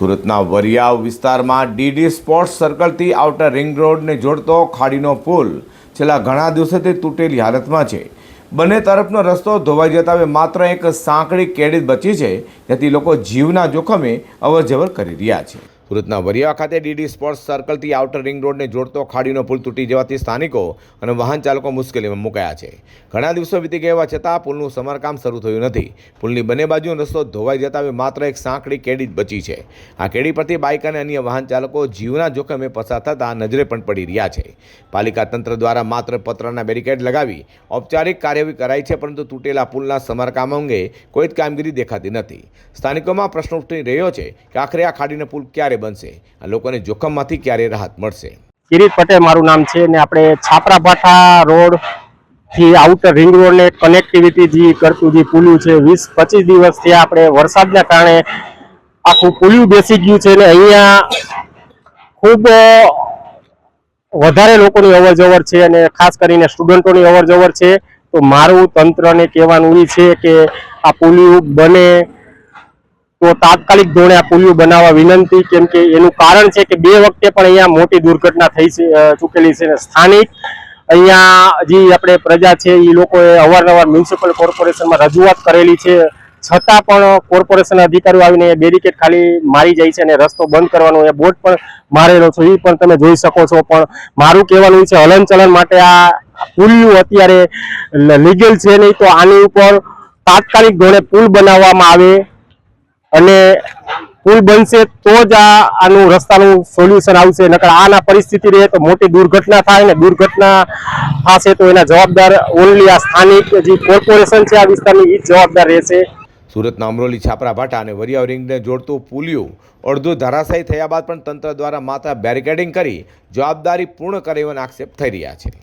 સુરતના વરિયાવ વિસ્તારમાં DD sports સર્કલથી outer ring રોડને જોડતો ખાડીનો પુલ છેલ્લા ઘણા દિવસોથી તૂટેલી હાલતમાં છે। બંને તરફનો રસ્તો ધોવાઈ જતા હવે માત્ર એક સાંકડી કેડી બચી છે, જેથી લોકો જીવના જોખમે અવરજવર કરી રહ્યા છે। સુરતના વરિયાવ ખાતે ડીડી સ્પોર્ટ્સ સર્કલથી આઉટર રિંગ રોડને જોડતો ખાડીનો પુલ તૂટી જવાથી સ્થાનિકો અને વાહન ચાલકો મુશ્કેલીમાં મુકાયા છે। ઘણા દિવસો વીતી ગયા છતાં પુલનું સમારકામ શરૂ થયું નથી। પુલની બંને બાજુનો રસ્તો ધોવાઈ જતા હવે માત્ર એક સાંકડી કેડી જ બચી છે। આ કેડી પરથી બાઇક અને અન્ય વાહન ચાલકો જીવના જોખમે પસાર થતાં નજરે પણ પડી રહ્યા છે। પાલિકા તંત્ર દ્વારા માત્ર પતરાના બેરિકેડ લગાવી ઔપચારિક કાર્યવાહી કરાઈ છે, પરંતુ તૂટેલા પુલના સમારકામ અંગે કોઈ જ કામગીરી દેખાતી નથી। સ્થાનિકોમાં પ્રશ્ન ઉઠી રહ્યો છે કે આખરે આ ખાડીનો પુલ ક્યારે બનશે, આ લોકોને જોખમમાંથી ક્યારે રાહત મળશે। કિરીટ પટેલ મારું નામ છે ને આપણે છાપરા ભાઠા રોડ થી આઉટર રિંગ રોડ ને કનેક્ટિવિટી જે કરતું જે પુલું છે 20-25 દિવસથી આપણે વરસાદના કારણે આખું પુલું બેસી ગયું છે ને અહીંયા ખૂબ વધારે લોકોની અવરજવર છે અને ખાસ કરીને સ્ટુડન્ટોની અવરજવર છે। તો મારું તંત્રને કહેવાનું એ છે કે આ પુલું બને તો તાત્કાલિક ધોરણે આ પુલિયું બનાવવા વિનંતી, કેમ કે એનું કારણ છે કે 2 વખતે પણ અહીંયા મોટી દુર્ઘટના થઈ ચૂકેલી છે। સ્થાનિક અહીંયા જે આપણે પ્રજા છે એ લોકોએ અવારનવાર મ્યુનિસિપલ કોર્પોરેશનમાં રજૂઆત કરેલી છે, છતાં પણ કોર્પોરેશન અધિકારીઓ આવીને બેરિકેડ ખાલી મારી જાય છે અને રસ્તો બંધ કરવાનો એ બોર્ડ પણ મારેલો છે, એ પણ તમે જોઈ શકો છો। પણ મારું કહેવાનું છે હલનચલન માટે આ પુલિયું અત્યારે લીગલ છે નહીં, તો આની ઉપર તાત્કાલિક ધોરણે પુલ બનાવવામાં આવે અને પુલ બનશે તો જ આનું રસ્તાનું સોલ્યુશન આવશે। નકર આના પરિસ્થિતિ રહે તો મોટી દુર્ઘટના થાય ને દુર્ઘટના થશે તો એના જવાબદાર ઓનલી આ સ્થાનિક જે કોર્પોરેશન છે આ વિસ્તારની એ જવાબદાર રહેશે। સુરતના અમરોલી છાપરા ભાઠા અને વરિયાવ રિંગને જોડતું પુલિયું અડધું ધરાશાયી થયા બાદ પણ તંત્ર દ્વારા માત્ર બેરિકેડિંગ કરી જવાબદારી પૂર્ણ કરે એવા આક્ષેપ થઈ રહ્યા છે।